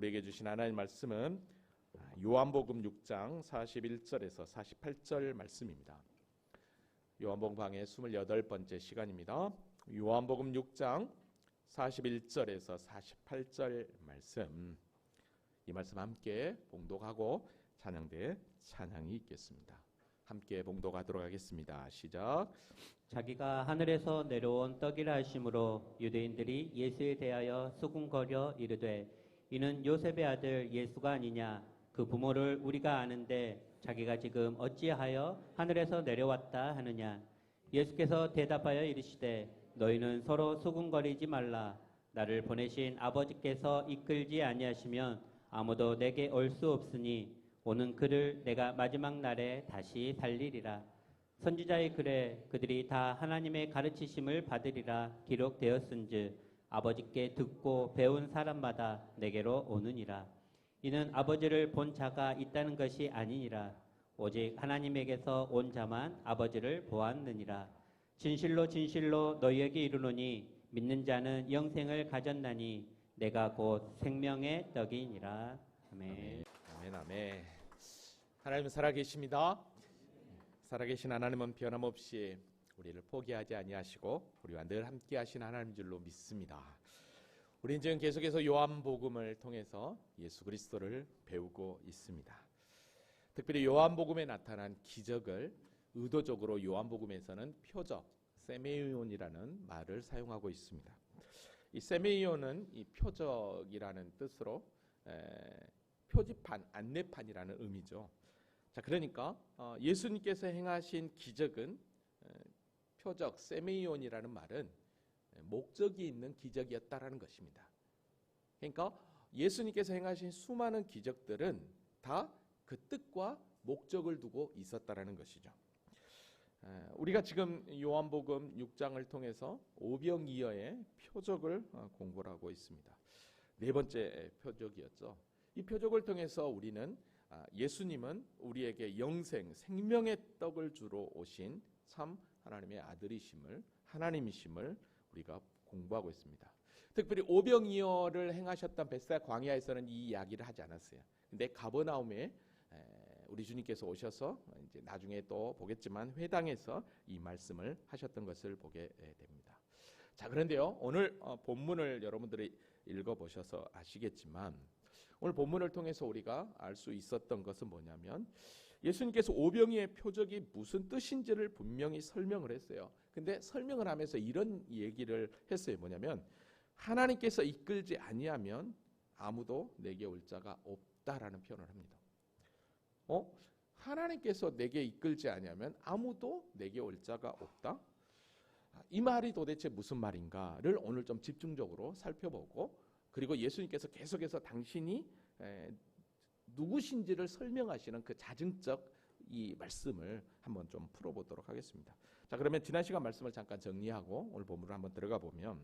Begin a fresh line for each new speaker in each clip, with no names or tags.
우리에게 주신 하나님의 말씀은 요한복음 6장 41절에서 48절 말씀입니다. 요한복음 강의 28번째 시간입니다. 요한복음 6장 41절에서 48절 말씀, 이 말씀 함께 봉독하고 찬양대에 찬양이 있겠습니다. 함께 봉독하도록 하겠습니다. 시작.
자기가 하늘에서 내려온 떡이라 하심으로 유대인들이 예수에 대하여 수군거려 이르되 이는 요셉의 아들 예수가 아니냐. 그 부모를 우리가 아는데 자기가 지금 어찌하여 하늘에서 내려왔다 하느냐. 예수께서 대답하여 이르시되 너희는 서로 수군거리지 말라. 나를 보내신 아버지께서 이끌지 아니하시면 아무도 내게 올 수 없으니 오는 그를 내가 마지막 날에 다시 살리리라. 선지자의 글에 그들이 다 하나님의 가르치심을 받으리라 기록되었은즉 아버지께 듣고 배운 사람마다 내게로 오느니라. 이는 아버지를 본 자가 있다는 것이 아니니라. 오직 하나님에게서 온 자만 아버지를 보았느니라. 진실로 진실로 너희에게 이르노니 믿는 자는 영생을 가졌나니 내가 곧 생명의 떡이니라. 아멘.
아멘, 아멘. 하나님은 살아계십니다. 살아계신 하나님은 변함없이 우리를 포기하지 아니하시고 우리와 늘 함께하신 하나님인 줄로 믿습니다. 우리는 지금 계속해서 요한복음을 통해서 예수 그리스도를 배우고 있습니다. 특별히 요한복음에 나타난 기적을 의도적으로 요한복음에서는 표적, 세메이온이라는 말을 사용하고 있습니다. 이 세메이온은 이 표적이라는 뜻으로 표지판, 안내판이라는 의미죠. 자, 그러니까 예수님께서 행하신 기적은 표적, 세메이온이라는 말은 목적이 있는 기적이었다라는 것입니다. 그러니까 예수님께서 행하신 수많은 기적들은 다 그 뜻과 목적을 두고 있었다라는 것이죠. 우리가 지금 요한복음 6장을 통해서 오병이어의 표적을 공부를 하고 있습니다. 네 번째 표적이었죠. 이 표적을 통해서 우리는 예수님은 우리에게 영생, 생명의 떡을 주러 오신 참 하나님의 아들이심을, 하나님이심을 우리가 공부하고 있습니다. 특별히 오병이어를 행하셨던 베스다 광야에서는 이 이야기를 하지 않았어요. 근데 가버나움에 우리 주님께서 오셔서 이제 나중에 또 보겠지만 회당에서 이 말씀을 하셨던 것을 보게 됩니다. 자, 그런데요, 오늘 본문을 여러분들이 읽어보셔서 아시겠지만 오늘 본문을 통해서 우리가 알 수 있었던 것은 뭐냐면 예수님께서 오병이의 표적이 무슨 뜻인지를 분명히 설명을 했어요. 근데 설명을 하면서 이런 얘기를 했어요. 뭐냐면 하나님께서 이끌지 아니하면 아무도 내게 올 자가 없다라는 표현을 합니다. 하나님께서 내게 이끌지 아니하면 아무도 내게 올 자가 없다? 이 말이 도대체 무슨 말인가를 오늘 좀 집중적으로 살펴보고, 그리고 예수님께서 계속해서 당신이 누구신지를 설명하시는 그 자증적 이 말씀을 한번 좀 풀어보도록 하겠습니다. 자, 그러면 지난 시간 말씀을 잠깐 정리하고 오늘 본문으로 한번 들어가 보면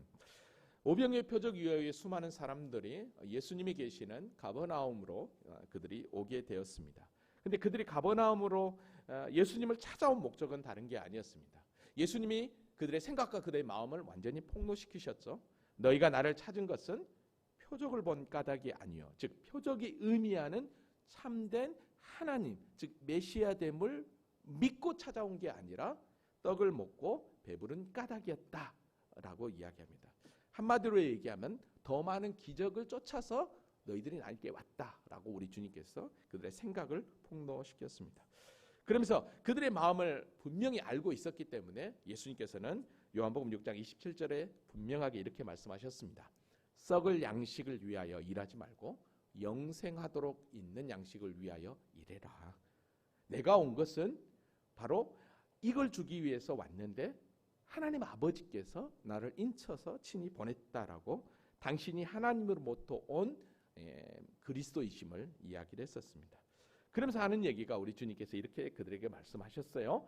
오병이의 표적 이후에 수많은 사람들이 예수님이 계시는 가버나움으로 그들이 오게 되었습니다. 근데 그들이 가버나움으로 예수님을 찾아온 목적은 다른 게 아니었습니다. 예수님이 그들의 생각과 그들의 마음을 완전히 폭로시키셨죠. 너희가 나를 찾은 것은 표적을 본 까닭이 아니요, 즉 표적이 의미하는 참된 하나님, 즉 메시아됨을 믿고 찾아온 게 아니라 떡을 먹고 배부른 까닭이었다라고 이야기합니다. 한마디로 얘기하면 더 많은 기적을 쫓아서 너희들이 나에게 왔다라고 우리 주님께서 그들의 생각을 폭로시켰습니다. 그러면서 그들의 마음을 분명히 알고 있었기 때문에 예수님께서는 요한복음 6장 27절에 분명하게 이렇게 말씀하셨습니다. 썩을 양식을 위하여 일하지 말고 영생하도록 있는 양식을 위하여 일해라. 내가 온 것은 바로 이걸 주기 위해서 왔는데 하나님 아버지께서 나를 인쳐서 친히 보냈다라고 당신이 하나님으로부터 온 그리스도이심을 이야기를 했었습니다. 그러면서 하는 얘기가 우리 주님께서 이렇게 그들에게 말씀하셨어요.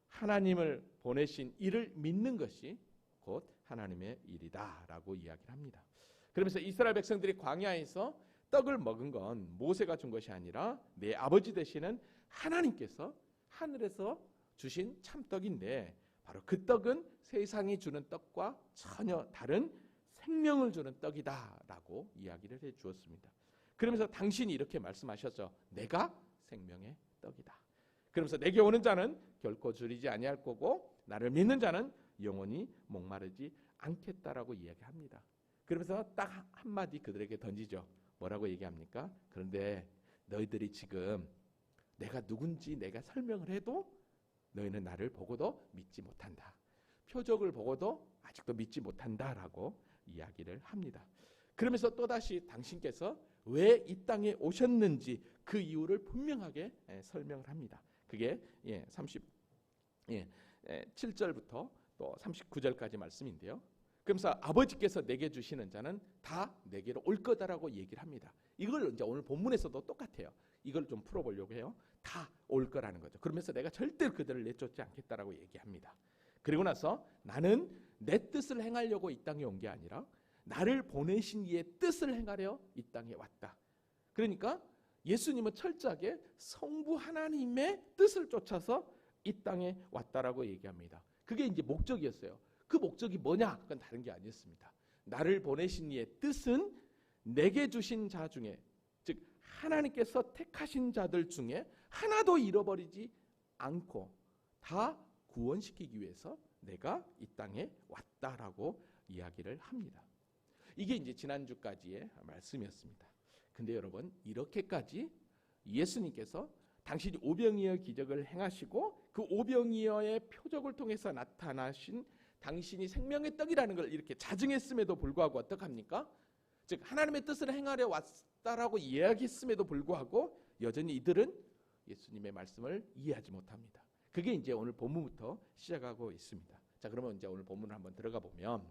하나님을 보내신 이를 믿는 것이 곧 하나님의 일이다 라고 이야기를 합니다. 그러면서 이스라엘 백성들이 광야에서 떡을 먹은 건 모세가 준 것이 아니라 내 아버지 되시는 하나님께서 하늘에서 주신 참떡인데 바로 그 떡은 세상이 주는 떡과 전혀 다른 생명을 주는 떡이다 라고 이야기를 해 주었습니다. 그러면서 당신이 이렇게 말씀하셨죠. 내가 생명의 떡이다. 그러면서 내게 오는 자는 결코 줄이지 아니할 거고 나를 믿는 자는 영원히 목마르지 않겠다라고 이야기합니다. 그러면서 딱 한마디 그들에게 던지죠. 뭐라고 얘기합니까? 그런데 너희들이 지금 내가 누군지 내가 설명을 해도 너희는 나를 보고도 믿지 못한다. 표적을 보고도 아직도 믿지 못한다라고 이야기를 합니다. 그러면서 또다시 당신께서 왜 이 땅에 오셨는지 그 이유를 분명하게 설명을 합니다. 그게 37절부터 또 39절까지 말씀인데요. 그러면서 아버지께서 내게 주시는 자는 다 내게로 올 거다라고 얘기를 합니다. 이걸 이제 오늘 본문에서도 똑같아요. 이걸 좀 풀어보려고 해요. 다 올 거라는 거죠. 그러면서 내가 절대 그들을 내쫓지 않겠다라고 얘기합니다. 그리고 나서 나는 내 뜻을 행하려고 이 땅에 온 게 아니라 나를 보내신 이의 뜻을 행하려 이 땅에 왔다. 그러니까 예수님은 철저하게 성부 하나님의 뜻을 쫓아서 이 땅에 왔다라고 얘기합니다. 그게 이제 목적이었어요. 그 목적이 뭐냐? 그건 다른 게 아니었습니다. 나를 보내신 이의 뜻은 내게 주신 자 중에, 즉 하나님께서 택하신 자들 중에 하나도 잃어버리지 않고 다 구원시키기 위해서 내가 이 땅에 왔다라고 이야기를 합니다. 이게 이제 지난주까지의 말씀이었습니다. 근데 여러분, 이렇게까지 예수님께서 당신이 오병이어 기적을 행하시고 그 오병이어의 표적을 통해서 나타나신 당신이 생명의 떡이라는 걸 이렇게 자증했음에도 불구하고 어떡합니까? 즉 하나님의 뜻을 행하려 왔다라고 이야기했음에도 불구하고 여전히 이들은 예수님의 말씀을 이해하지 못합니다. 그게 이제 오늘 본문부터 시작하고 있습니다. 자, 그러면 이제 오늘 본문을 한번 들어가 보면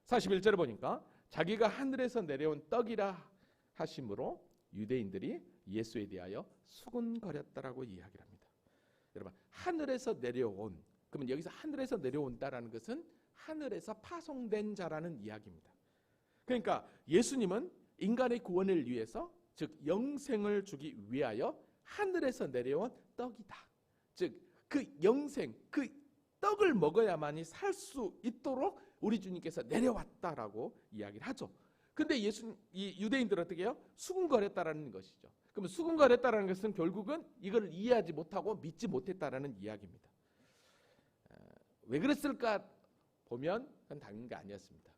41절에 보니까 자기가 하늘에서 내려온 떡이라 하심으로 유대인들이 예수에 대하여 수군거렸다라고 이야기를 합니다. 여러분, 하늘에서 내려온, 그러면 여기서 하늘에서 내려온다라는 것은 하늘에서 파송된 자라는 이야기입니다. 그러니까 예수님은 인간의 구원을 위해서, 즉 영생을 주기 위하여 하늘에서 내려온 떡이다. 즉 그 영생, 그 떡을 먹어야만이 살 수 있도록 우리 주님께서 내려왔다라고 이야기를 하죠. 근데 이 유대인들은 어떻게 해요? 수군거렸다라는 것이죠. 그러면 수군거렸다라는 것은 결국은 이걸 이해하지 못하고 믿지 못했다라는 이야기입니다. 왜 그랬을까 보면 그건 당연한 게 아니었습니다.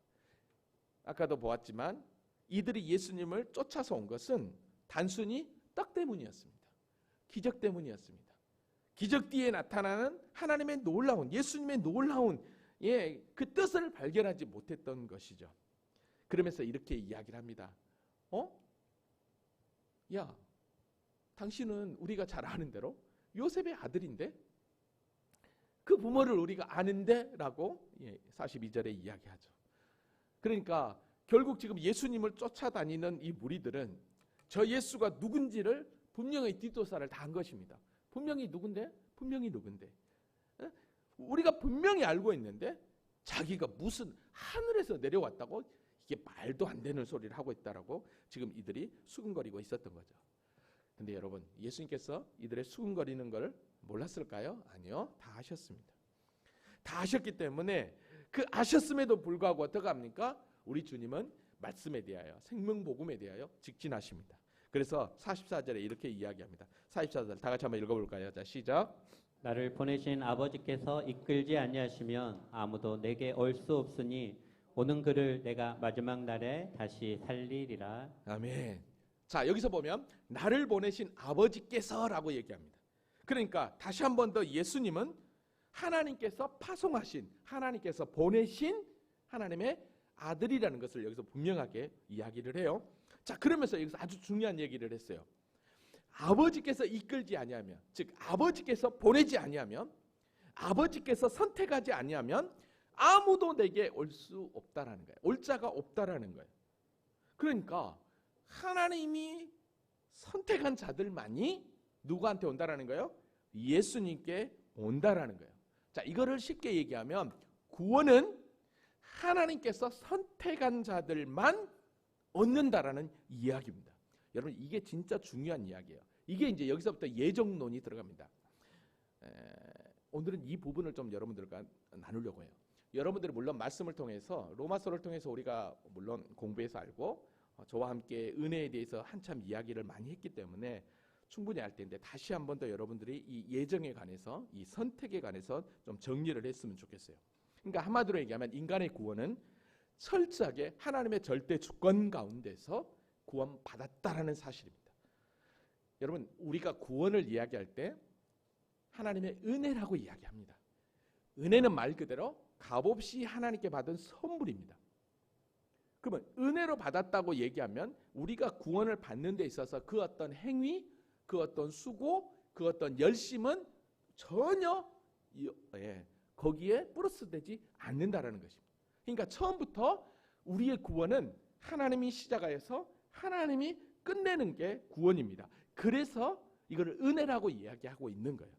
아까도 보았지만 이들이 예수님을 쫓아서 온 것은 단순히 떡 때문이었습니다. 기적 때문이었습니다. 기적 뒤에 나타나는 하나님의 놀라운, 예수님의 놀라운 그 뜻을 발견하지 못했던 것이죠. 그러면서 이렇게 이야기를 합니다. 야, 당신은 우리가 잘 아는 대로 요셉의 아들인데 그 부모를 우리가 아는데 라고 42절에 이야기하죠. 그러니까 결국 지금 예수님을 쫓아다니는 이 무리들은 저 예수가 누군지를 분명히 뒷조사를 다 한 것입니다. 분명히 누군데? 우리가 분명히 알고 있는데 자기가 무슨 하늘에서 내려왔다고 이게 말도 안 되는 소리를 하고 있다라고 지금 이들이 수군거리고 있었던 거죠. 근데 여러분, 예수님께서 이들의 수군거리는 걸 몰랐을까요? 아니요, 다 아셨습니다. 다 아셨기 때문에 그 아셨음에도 불구하고 어떻게 합니까? 우리 주님은 말씀에 대하여, 생명복음에 대하여 직진하십니다. 그래서 44절에 이렇게 이야기합니다. 44절 다 같이 한번 읽어볼까요? 자, 시작.
나를 보내신 아버지께서 이끌지 아니하시면 아무도 내게 올 수 없으니 오는 그를 내가 마지막 날에 다시 살리리라.
아멘. 자, 여기서 보면 나를 보내신 아버지께서라고 얘기합니다. 그러니까 다시 한 번 더 예수님은 하나님께서 파송하신, 하나님께서 보내신 하나님의 아들이라는 것을 여기서 분명하게 이야기를 해요. 자, 그러면서 여기서 아주 중요한 얘기를 했어요. 아버지께서 이끌지 아니하면, 즉 아버지께서 보내지 아니하면, 아버지께서 선택하지 아니하면 아무도 내게 올 수 없다라는 거예요. 올 자가 없다라는 거예요. 그러니까 하나님이 선택한 자들만이 누구한테 온다라는 거예요? 예수님께 온다라는 거예요. 자, 이거를 쉽게 얘기하면 구원은 하나님께서 선택한 자들만 얻는다라는 이야기입니다. 여러분, 이게 진짜 중요한 이야기예요. 이게 이제 여기서부터 예정론이 들어갑니다. 오늘은 이 부분을 좀 여러분들과 나누려고 해요. 여러분들이 물론 말씀을 통해서, 로마서를 통해서 우리가 물론 공부해서 알고 저와 함께 은혜에 대해서 한참 이야기를 많이 했기 때문에 충분히 알 텐데 다시 한 번 더 여러분들이 이 예정에 관해서 이 선택에 관해서 좀 정리를 했으면 좋겠어요. 그러니까 한마디로 얘기하면 인간의 구원은 철저하게 하나님의 절대 주권 가운데서 구원받았다라는 사실입니다. 여러분 우리가 구원을 이야기할 때 하나님의 은혜라고 이야기합니다. 은혜는 말 그대로 값없이 하나님께 받은 선물입니다. 그러면 은혜로 받았다고 얘기하면 우리가 구원을 받는 데 있어서 그 어떤 행위, 그 어떤 수고, 그 어떤 열심은 전혀 거기에 플러스되지 않는다라는 것입니다. 그러니까 처음부터 우리의 구원은 하나님이 시작하여서 하나님이 끝내는 게 구원입니다. 그래서 이거를 은혜라고 이야기하고 있는 거예요.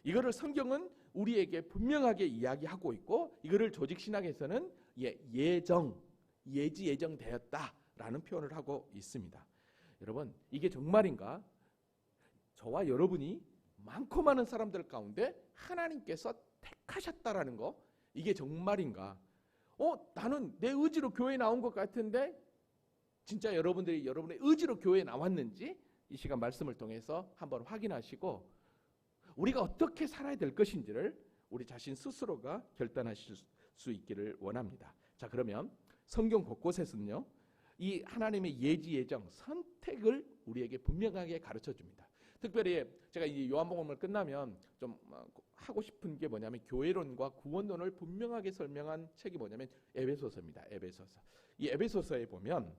이거를 성경은 우리에게 분명하게 이야기하고 있고 이거를 조직신학에서는 예정되었다라는 표현을 하고 있습니다. 여러분 이게 정말인가? 저와 여러분이 많고 많은 사람들 가운데 하나님께서 택하셨다라는 거 이게 정말인가? 나는 내 의지로 교회에 나온 것 같은데 진짜 여러분들이 여러분의 의지로 교회에 나왔는지 이 시간 말씀을 통해서 한번 확인하시고 우리가 어떻게 살아야 될 것인지를 우리 자신 스스로가 결단하실 수 있기를 원합니다. 자 그러면 성경 곳곳에서는요 이 하나님의 예정 선택을 우리에게 분명하게 가르쳐 줍니다. 특별히 제가 이 요한복음을 끝나면 좀 하고 싶은 게 뭐냐면 교회론과 구원론을 분명하게 설명한 책이 뭐냐면 에베소서입니다. 에베소서. 이 에베소서에 보면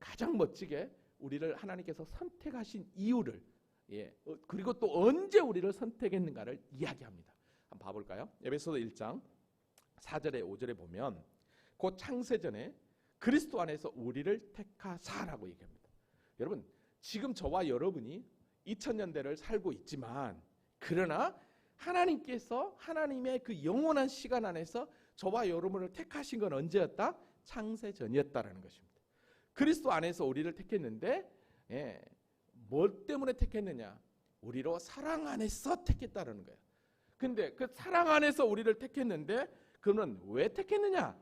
가장 멋지게 우리를 하나님께서 선택하신 이유를 그리고 또 언제 우리를 선택했는가를 이야기합니다. 한번 봐볼까요? 에베소서 1장 4절에 5절에 보면 곧 창세전에 그리스도 안에서 우리를 택하사라고 얘기합니다. 여러분 지금 저와 여러분이 2000년대를 살고 있지만 그러나 하나님께서 하나님의 그 영원한 시간 안에서 저와 여러분을 택하신 건 언제였다? 창세전이었다라는 것입니다. 그리스도 안에서 우리를 택했는데 뭘 때문에 택했느냐? 우리로 사랑 안에서 택했다라는 거예요. 근데 그 사랑 안에서 우리를 택했는데 그러면 왜 택했느냐?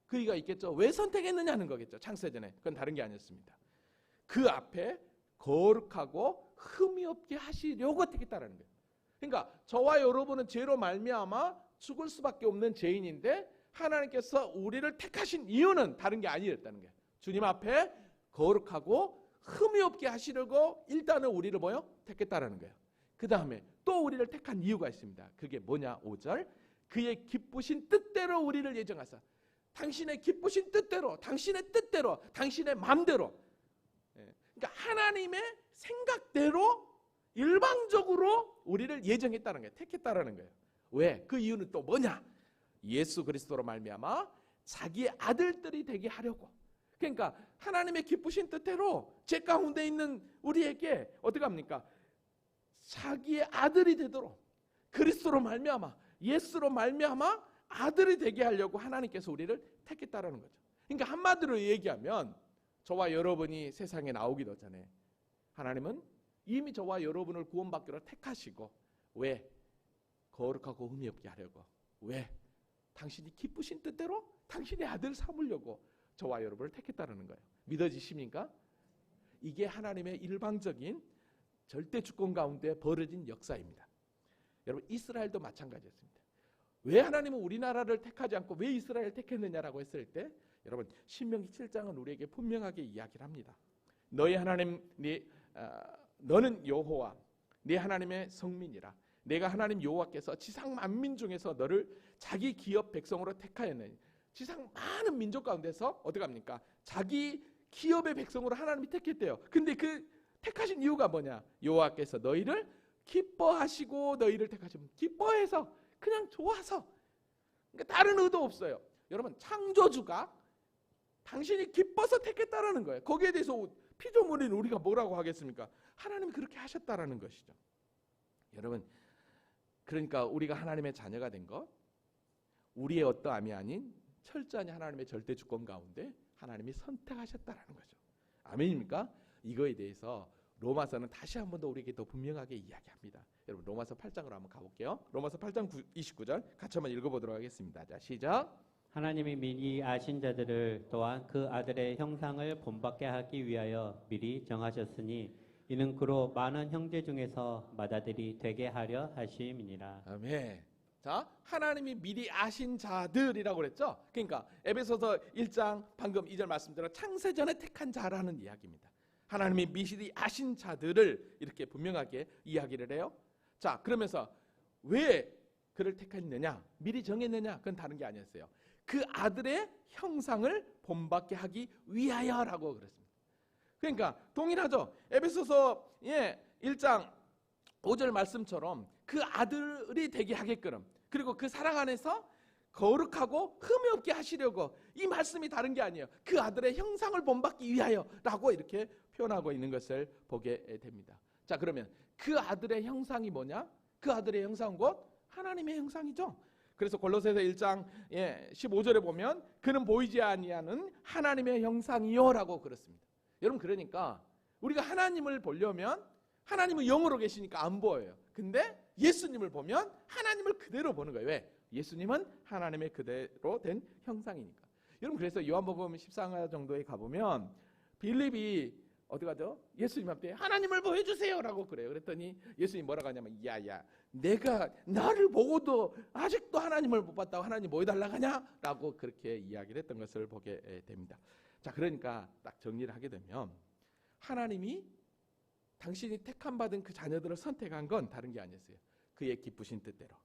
그 이유가 있겠죠. 왜 선택했느냐는 거겠죠. 창세전에. 그건 다른 게 아니었습니다. 그 앞에 거룩하고 흠이 없게 하시려고 택했다라는 거예요. 그러니까 저와 여러분은 죄로 말미암아 죽을 수밖에 없는 죄인인데 하나님께서 우리를 택하신 이유는 다른 게 아니었다는 거예요. 주님 앞에 거룩하고 흠이 없게 하시려고 일단은 우리를 택했다라는 거예요. 그 다음에 또 우리를 택한 이유가 있습니다. 그게 뭐냐? 5절 그의 기쁘신 뜻대로 우리를 예정하사 당신의 기쁘신 뜻대로 당신의 뜻대로 당신의 마음대로 그러니까 하나님의 생각대로 일방적으로 우리를 예정했다는 거예요. 택했다라는 거예요. 왜? 그 이유는 또 뭐냐? 예수 그리스도로 말미암아 자기의 아들들이 되게 하려고. 그러니까 하나님의 기쁘신 뜻대로 제 가운데 있는 우리에게 어떻게 합니까? 자기의 아들이 되도록 그리스도로 말미암아 예수로 말미암아 아들이 되게 하려고 하나님께서 우리를 택했다라는 거죠. 그러니까 한마디로 얘기하면 저와 여러분이 세상에 나오기도 전에 하나님은 이미 저와 여러분을 구원받기로 택하시고 왜? 거룩하고 흠이 없게 하려고. 왜? 당신이 기쁘신 뜻대로 당신의 아들 삼으려고 저와 여러분을 택했다는 거예요. 믿어지십니까? 이게 하나님의 일방적인 절대 주권 가운데 벌어진 역사입니다. 여러분 이스라엘도 마찬가지였습니다. 왜 하나님은 우리나라를 택하지 않고 왜 이스라엘을 택했느냐라고 했을 때 여러분 신명기 7장은 우리에게 분명하게 이야기를 합니다. 너희 하나님 너는 여호와 네 하나님의 성민이라. 내가 하나님 여호와께서 지상 만민 중에서 너를 자기 기업 백성으로 택하였느니. 지상 많은 민족 가운데서 어떻게 합니까? 자기 기업의 백성으로 하나님이 택했대요. 근데 그 택하신 이유가 뭐냐? 여호와께서 너희를 기뻐하시고 너희를 택하시면 기뻐해서 그냥 좋아서. 그러니까 다른 의도 없어요. 여러분 창조주가 당신이 기뻐서 택했다라는 거예요. 거기에 대해서 피조물인 우리가 뭐라고 하겠습니까? 하나님이 그렇게 하셨다라는 것이죠. 여러분 그러니까 우리가 하나님의 자녀가 된 것 우리의 어떠함이 아닌 철저한 하나님의 절대 주권 가운데 하나님이 선택하셨다라는 거죠. 아멘입니까? 이거에 대해서 로마서는 다시 한 번 더 우리에게 더 분명하게 이야기합니다. 여러분 로마서 8장으로 한번 가볼게요. 로마서 8장 29절 같이 한번 읽어보도록 하겠습니다. 자 시작.
하나님이 미리 아신 자들을 또한 그 아들의 형상을 본받게 하기 위하여 미리 정하셨으니 이는 그로 많은 형제 중에서 맏아들이 되게 하려 하심이니라.
아멘. 자, 하나님이 미리 아신 자들이라고 그랬죠. 그러니까 에베소서 1장 방금 2절 말씀대로 창세전에 택한 자라는 이야기입니다. 하나님이 미리 아신 자들을 이렇게 분명하게 이야기를 해요. 자, 그러면서 왜 그를 택했느냐, 미리 정했느냐, 그건 다른 게 아니었어요. 그 아들의 형상을 본받게 하기 위하여라고 그랬습니다. 그러니까 동일하죠. 에베소서 1장 5절 말씀처럼 그 아들이 되게 하게끔, 그리고 그 사랑 안에서 거룩하고 흠이 없게 하시려고, 이 말씀이 다른 게 아니에요. 그 아들의 형상을 본받기 위하여라고 이렇게 표현하고 있는 것을 보게 됩니다. 자, 그러면 그 아들의 형상이 뭐냐? 그 아들의 형상은 곧 하나님의 형상이죠. 그래서 골로새서 1장 15절에 보면 그는 보이지 아니하는 하나님의 형상이요라고 그렇습니다. 여러분, 그러니까 우리가 하나님을 보려면 하나님은 영으로 계시니까 안 보여요. 근데 예수님을 보면 하나님을 그대로 보는 거예요. 왜? 예수님은 하나님의 그대로 된 형상이니까. 여러분, 그래서 요한복음 14장 정도에 가보면 빌립이 어디 가죠? 예수님한테 하나님을 보여주세요 라고 그래요. 그랬더니 예수님이 뭐라고 하냐면, 야야, 내가 나를 보고도 아직도 하나님을 못 봤다고 하나님 뭐 해달라고 하냐? 라고 그렇게 이야기를 했던 것을 보게 됩니다. 자, 그러니까 딱 정리를 하게 되면 하나님이 당신이 택함 받은 그 자녀들을 선택한 건 다른 게 아니었어요. 그의 기쁘신 뜻대로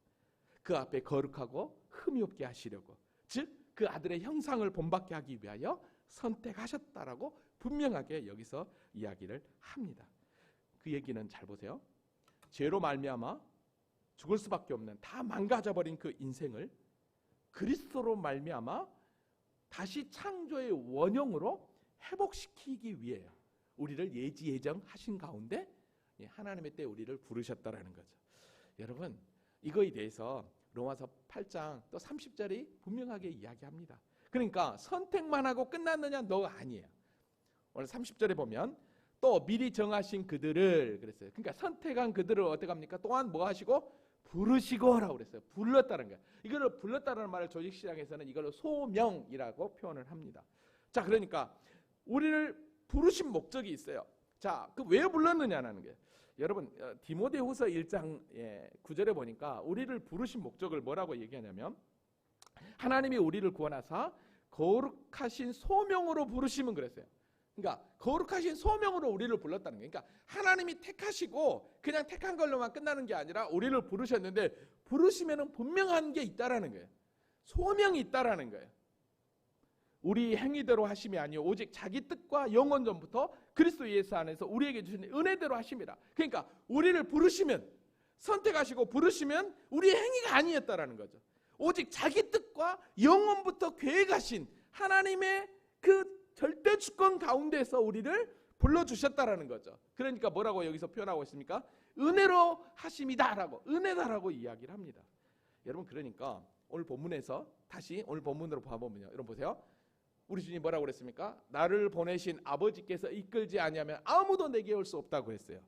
그 앞에 거룩하고 흠이 없게 하시려고, 즉 그 아들의 형상을 본받게 하기 위하여 선택하셨다라고 분명하게 여기서 이야기를 합니다. 그 얘기는 잘 보세요. 죄로 말미암아 죽을 수밖에 없는, 다 망가져버린 그 인생을 그리스도로 말미암아 다시 창조의 원형으로 회복시키기 위해 우리를 예지예정하신 가운데 하나님의 때 우리를 부르셨다라는 거죠. 여러분, 이거에 대해서 로마서 8장 또 30절이 분명하게 이야기합니다. 그러니까 선택만 하고 끝났느냐? 너가 아니에요. 오늘 30절에 보면 또 미리 정하신 그들을 그랬어요. 그러니까 선택한 그들을 어떻게 합니까? 또한 뭐 하시고? 부르시고라고 그랬어요. 불렀다는 거예요. 이거를 불렀다는 말을 조직시장에서는 이걸로 소명이라고 표현을 합니다. 자, 그러니까 우리를 부르신 목적이 있어요. 자, 그 왜 불렀느냐는 거예요. 여러분, 디모데후서 1장 9절에 보니까 우리를 부르신 목적을 뭐라고 얘기하냐면, 하나님이 우리를 구원하사 거룩하신 소명으로 부르심은 그랬어요. 그러니까 거룩하신 소명으로 우리를 불렀다는 거예요. 그러니까 하나님이 택하시고 그냥 택한 걸로만 끝나는 게 아니라 우리를 부르셨는데, 부르시면은 분명한 게 있다라는 거예요. 소명이 있다라는 거예요. 우리 행위대로 하심이 아니요 오직 자기 뜻과 영원전부터 그리스도 예수 안에서 우리에게 주신 은혜대로 하심이라. 그러니까 우리를 부르시면, 선택하시고 부르시면 우리의 행위가 아니었다라는 거죠. 오직 자기 뜻과 영원부터 계획하신 하나님의 그 절대 주권 가운데서 우리를 불러주셨다라는 거죠. 그러니까 뭐라고 여기서 표현하고 있습니까? 은혜로 하심이다라고, 은혜다라고 이야기를 합니다. 여러분, 그러니까 오늘 본문에서 다시 오늘 본문으로 봐보면요, 여러분 보세요. 우리 주님 뭐라고 그랬습니까? 나를 보내신 아버지께서 이끌지 아니하면 아무도 내게 올 수 없다고 했어요.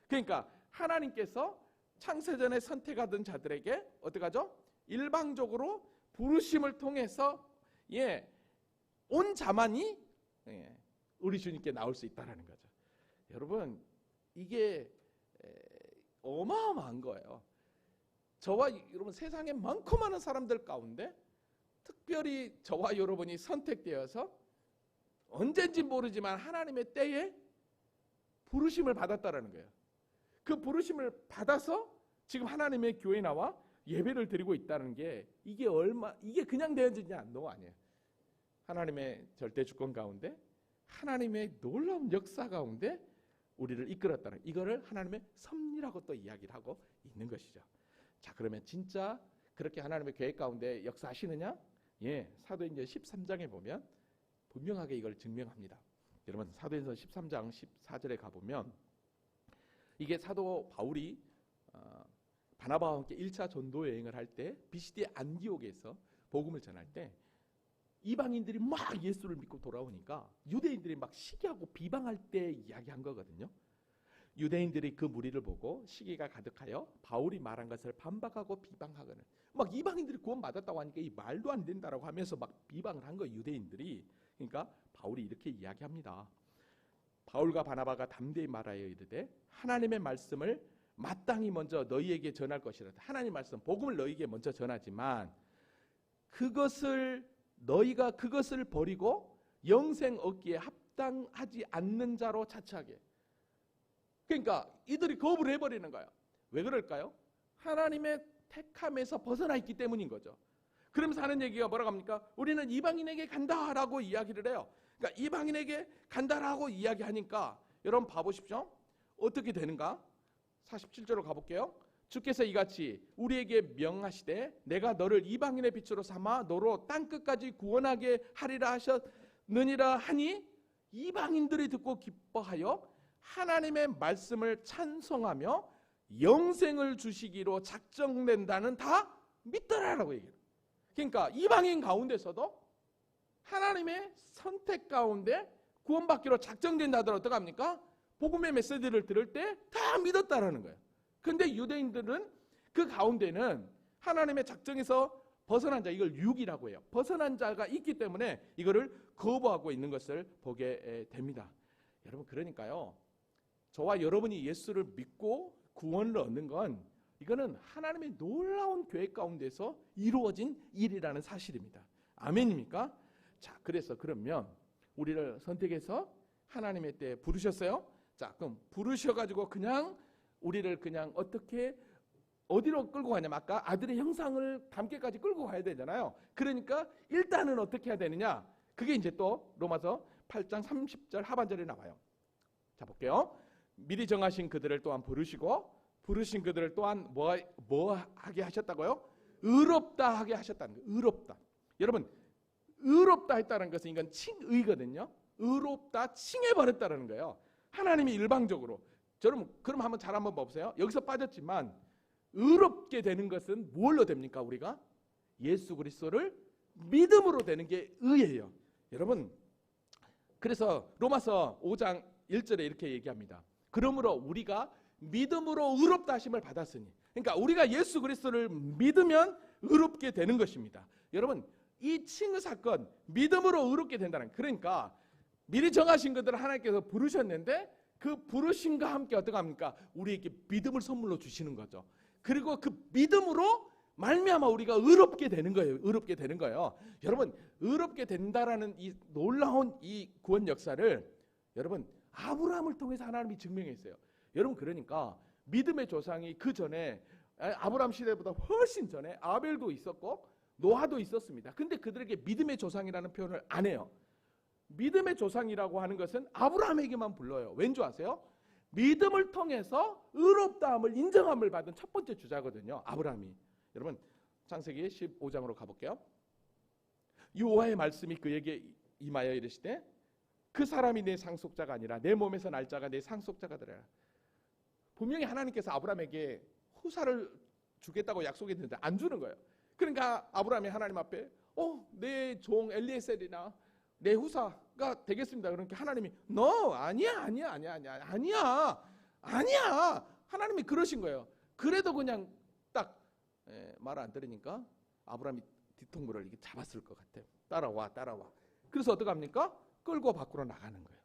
그러니까 하나님께서 창세전에 선택하던 자들에게 어떻게 하죠? 일방적으로 부르심을 통해서 온 자만이 우리 주님께 나올 수 있다는 거죠. 여러분, 이게 어마어마한 거예요. 저와 여러분, 세상에 많고 많은 사람들 가운데 특별히 저와 여러분이 선택되어서 언젠지 모르지만 하나님의 때에 부르심을 받았다라는 거예요. 그 부르심을 받아서 지금 하나님의 교회에 나와 예배를 드리고 있다는 게 이게 그냥 되어지냐? 너 아니에요. 하나님의 절대 주권 가운데, 하나님의 놀라운 역사 가운데 우리를 이끌었다는, 이거를 하나님의 섭리라고 또 이야기를 하고 있는 것이죠. 자, 그러면 진짜 그렇게 하나님의 계획 가운데 역사하시느냐? 사도행전 13장에 보면 분명하게 이걸 증명합니다. 여러분, 사도행전 13장 14절에 가보면 이게 사도 바울이 바나바와 함께 1차 전도 여행을 할 때 비시디 안디옥에서 복음을 전할 때 이방인들이 막 예수를 믿고 돌아오니까 유대인들이 막 시기하고 비방할 때 이야기한 거거든요. 유대인들이 그 무리를 보고 시기가 가득하여 바울이 말한 것을 반박하고 비방하거늘. 막 이방인들이 구원받았다고 하니까 이 말도 안 된다라고 하면서 막 비방을 한 거예요, 유대인들이. 그러니까 바울이 이렇게 이야기합니다. 바울과 바나바가 담대히 말하여 이르되 하나님의 말씀을 마땅히 먼저 너희에게 전할 것이라. 하나님 말씀 복음을 너희에게 먼저 전하지만 너희가 그것을 버리고 영생 얻기에 합당하지 않는 자로 자처하게. 그러니까 이들이 거부를 해버리는 거예요. 왜 그럴까요? 하나님의 택함에서 벗어나 있기 때문인 거죠. 그러면서 하는 얘기가 뭐라고 합니까? 우리는 이방인에게 간다라고 이야기를 해요. 그러니까 이방인에게 간다라고 이야기하니까 여러분 봐보십시오. 어떻게 되는가? 47절로 가볼게요. 주께서 이같이 우리에게 명하시되 내가 너를 이방인의 빛으로 삼아 너로 땅끝까지 구원하게 하리라 하셨느니라 하니 이방인들이 듣고 기뻐하여 하나님의 말씀을 찬송하며 영생을 주시기로 작정된다는 다 믿더라라고 얘기해요. 그러니까 이방인 가운데서도 하나님의 선택 가운데 구원받기로 작정된다더라 어떡합니까? 복음의 메시지를 들을 때 다 믿었다라는 거예요. 근데 유대인들은 그 가운데는 하나님의 작정에서 벗어난 자, 이걸 유기라고 해요. 벗어난 자가 있기 때문에 이거를 거부하고 있는 것을 보게 됩니다. 여러분, 그러니까요, 저와 여러분이 예수를 믿고 구원을 얻는 건 이거는 하나님의 놀라운 계획 가운데서 이루어진 일이라는 사실입니다. 아멘입니까? 자, 그래서 그러면 우리를 선택해서 하나님의 때에 부르셨어요. 자, 그럼 부르셔가지고 그냥 우리를 그냥 어디로 끌고 가냐면 아까 아들의 형상을 닮게까지 끌고 가야 되잖아요. 그러니까 일단은 어떻게 해야 되느냐? 그게 이제 또 로마서 8장 30절 하반절에 나와요. 자, 볼게요. 미리 정하신 그들을 또한 부르시고 부르신 그들을 또한 뭐 하게 하셨다고요? 의롭다 하게 하셨다는 거예요. 의롭다. 여러분, 의롭다 했다는 것은 이건 칭의거든요. 의롭다 칭해버렸다는 거예요. 하나님이 일방적으로. 여러분, 그럼 잘 한번 봐보세요. 여기서 빠졌지만 의롭게 되는 것은 뭘로 됩니까? 우리가 예수 그리스도를 믿음으로 되는 게 의예요. 여러분, 그래서 로마서 5장 1절에 이렇게 얘기합니다. 그러므로 우리가 믿음으로 의롭다 하심을 받았으니, 그러니까 우리가 예수 그리스도를 믿으면 의롭게 되는 것입니다. 여러분, 이 칭의 사건, 믿음으로 의롭게 된다는, 그러니까 미리 정하신 것들을 하나님께서 부르셨는데 그 부르심과 함께 어떡합니까? 우리에게 믿음을 선물로 주시는 거죠. 그리고 그 믿음으로 말미암아 우리가 의롭게 되는 거예요. 의롭게 되는 거예요. 여러분, 의롭게 된다라는 이 놀라운 이 구원 역사를 여러분 아브라함을 통해서 하나님이 증명했어요. 여러분, 그러니까 믿음의 조상이 그 전에 아브라함 시대보다 훨씬 전에 아벨도 있었고 노아도 있었습니다. 근데 그들에게 믿음의 조상이라는 표현을 안 해요. 믿음의 조상이라고 하는 것은 아브라함에게만 불러요. 왠지 아세요? 믿음을 통해서 의롭다함을 인정함을 받은 첫 번째 주자거든요. 아브라함이. 여러분, 창세기 15장으로 가볼게요. 여호와의 말씀이 그에게 임하여 이르시되 그 사람이 내 상속자가 아니라 내 몸에서 날 자가 내 상속자가 되리라. 분명히 하나님께서 아브라함에게 후사를 주겠다고 약속했는데 안 주는 거예요. 그러니까 아브라함이 하나님 앞에 내 종 엘리에셀이나 내 후사가 되겠습니다. 그러니까 하나님이 아니야. 하나님이 그러신 거예요. 그래도 그냥 딱 말 안 들으니까 아브라함이 뒤통수를 이렇게 잡았을 것 같아요. 따라와. 그래서 어떡합니까? 끌고 밖으로 나가는 거예요.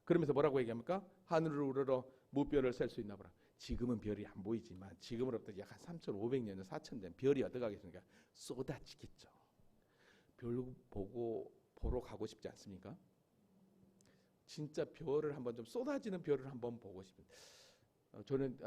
그러면서 뭐라고 얘기합니까? 하늘을 우러러 무별을 셀 수 있나 보라. 지금은 별이 안 보이지만 지금으로부터 약 한 3,500년, 4,000년 별이 어떡하겠습니까? 쏟아지겠죠. 별 보러 가고 싶지 않습니까? 진짜 별을 한번 좀 쏟아지는 별을 한번 보고 싶습니다. 저는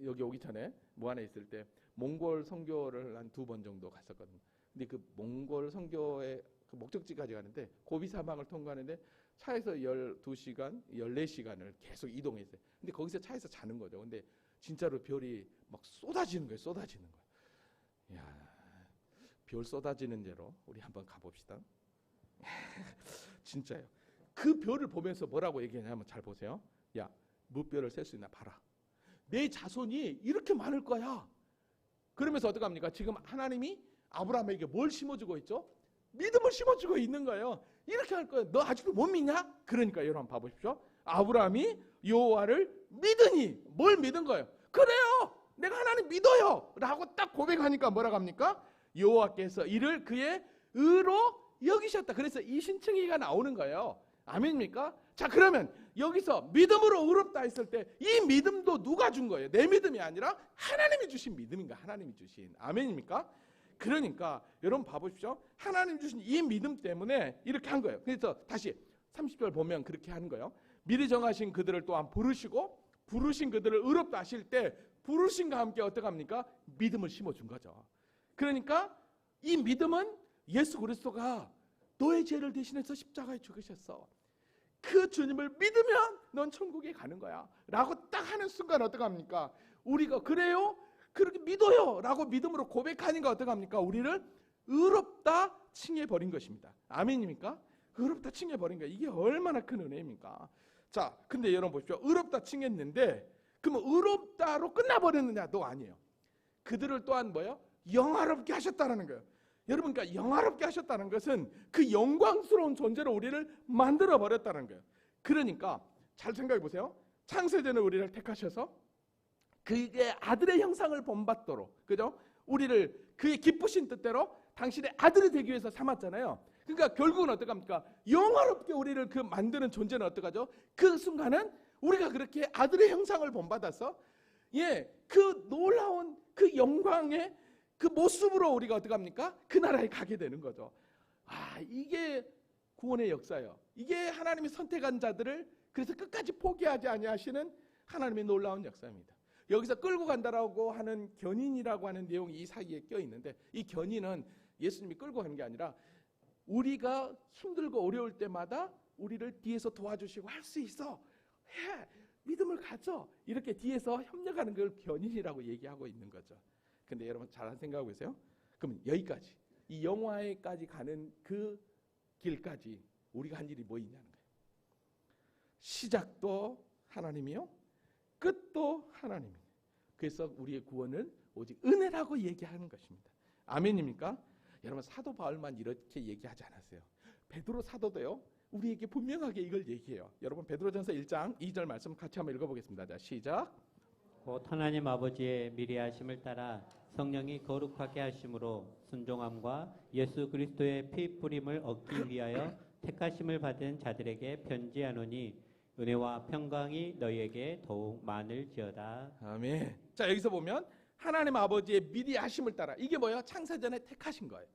여기 오기 전에 무안에 있을 때 몽골 선교를 한 2번 정도 갔었거든요. 근데 그 몽골 선교의 그 목적지까지 가는데 고비 사막을 통과하는데 차에서 12시간, 14시간을 계속 이동했어요. 근데 거기서 차에서 자는 거죠. 근데 진짜로 별이 막 쏟아지는 거예요. 야, 별 쏟아지는 대로 우리 한번 가봅시다. 진짜요. 그 별을 보면서 뭐라고 얘기하냐면 잘 보세요. 야, 무별을 셀 수 있나 봐라. 내 자손이 이렇게 많을 거야. 그러면서 어떡합니까? 지금 하나님이 아브라함에게 뭘 심어주고 있죠? 믿음을 심어주고 있는 거예요. 이렇게 할 거야. 너 아직도 못 믿냐? 그러니까 여러분 봐보십시오. 아브라함이 여호와를 믿으니. 뭘 믿은 거예요? 그래요, 내가 하나님 믿어요 라고 딱 고백하니까 뭐라고 합니까? 여호와께서 이를 그의 의로 여기셨다. 그래서 이 신청이가 나오는 거예요. 아멘입니까? 자, 그러면 여기서 믿음으로 의롭다 했을 때 이 믿음도 누가 준 거예요? 내 믿음이 아니라 하나님이 주신 믿음인가? 하나님이 주신. 아멘입니까? 그러니까 여러분 봐보십시오. 하나님 주신 이 믿음 때문에 이렇게 한 거예요. 그래서 다시 30절 보면 그렇게 하는 거예요. 미리 정하신 그들을 또한 부르시고 부르신 그들을 의롭다 하실 때 부르신과 함께 어떻게 합니까? 믿음을 심어준 거죠. 그러니까 이 믿음은 예수 그리스도가 너의 죄를 대신해서 십자가에 죽으셨어. 그 주님을 믿으면 넌 천국에 가는 거야 라고 딱 하는 순간 어떻게 합니까? 우리가 그래요? 그렇게 믿어요 라고 믿음으로 고백하니까 어떻게 합니까? 우리를 의롭다 칭해버린 것입니다. 아멘입니까? 의롭다 칭해버린 거야. 이게 얼마나 큰 은혜입니까? 자, 근데 여러분 보십시오. 의롭다 칭했는데 그러면 의롭다로 끝나버렸느냐도 아니에요. 그들을 또한 뭐예요? 영화롭게 하셨다는 거예요. 여러분, 그러니까 영화롭게 하셨다는 것은 그 영광스러운 존재로 우리를 만들어 버렸다는 거예요. 그러니까 잘 생각해 보세요. 창세전에 우리를 택하셔서 그의 아들의 형상을 본받도록, 그죠? 우리를 그의 기쁘신 뜻대로 당신의 아들이 되기 위해서 삼았잖아요. 그러니까 결국은 어떡합니까? 영화롭게 우리를 그 만드는 존재는 어떡하죠? 그 순간은 우리가 그렇게 아들의 형상을 본받아서 그 놀라운 그 영광의 그 모습으로 우리가 어떡합니까? 그 나라에 가게 되는 거죠. 이게 구원의 역사예요. 이게 하나님이 선택한 자들을 그래서 끝까지 포기하지 아니하시는 하나님의 놀라운 역사입니다. 여기서 끌고 간다라고 하는 견인이라고 하는 내용이 이 사이에 껴 있는데, 이 견인은 예수님이 끌고 가는 게 아니라 우리가 힘들고 어려울 때마다 우리를 뒤에서 도와주시고 할 수 있어, 해, 믿음을 가져, 이렇게 뒤에서 협력하는 걸 견인이라고 얘기하고 있는 거죠. 근데 여러분 잘 생각하고 계세요? 그럼 여기까지, 이 영화에까지 가는 그 길까지 우리가 한 일이 뭐 있냐는 거예요. 시작도 하나님이요, 끝도 하나님이에요. 그래서 우리의 구원은 오직 은혜라고 얘기하는 것입니다. 아멘입니까? 여러분, 사도 바울만 이렇게 얘기하지 않았어요. 베드로 사도도요, 우리에게 분명하게 이걸 얘기해요. 여러분, 베드로전서 1장 2절 말씀 같이 한번 읽어보겠습니다. 자, 시작.
곧 하나님 아버지의 미리 하심을 따라 성령이 거룩하게 하심으로 순종함과 예수 그리스도의 피 뿌림을 얻기 위하여 택하심을 받은 자들에게 편지하노니 은혜와 평강이 너희에게 더욱 많을지어다.
아멘. 자, 여기서 보면 하나님 아버지의 미리 하심을 따라, 이게 뭐예요? 창세전에 택하신 거예요.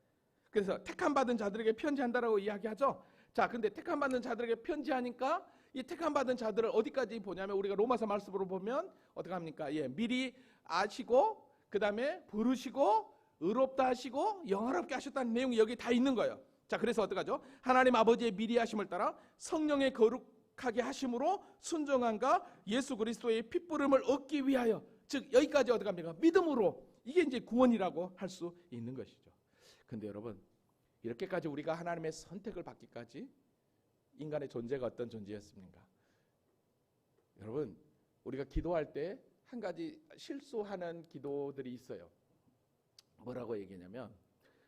그래서 택함 받은 자들에게 편지한다라고 이야기하죠. 자, 근데 택함 받은 자들에게 편지하니까 이 택함 받은 자들을 어디까지 보냐면 우리가 로마서 말씀으로 보면 어떻게 합니까? 미리 아시고 그 다음에 부르시고 의롭다 하시고 영화롭게 하셨다는 내용이 여기 다 있는 거예요. 자, 그래서 어떡하죠? 하나님 아버지의 미리 하심을 따라 성령의 거룩하게 하심으로 순종함과 예수 그리스도의 핏부름을 얻기 위하여, 즉 여기까지 어떻게 합니까? 믿음으로. 이게 이제 구원이라고 할 수 있는 것이죠. 근데 여러분, 이렇게까지 우리가 하나님의 선택을 받기까지 인간의 존재가 어떤 존재였습니까? 여러분, 우리가 기도할 때 한 가지 실수하는 기도들이 있어요. 뭐라고 얘기하냐면,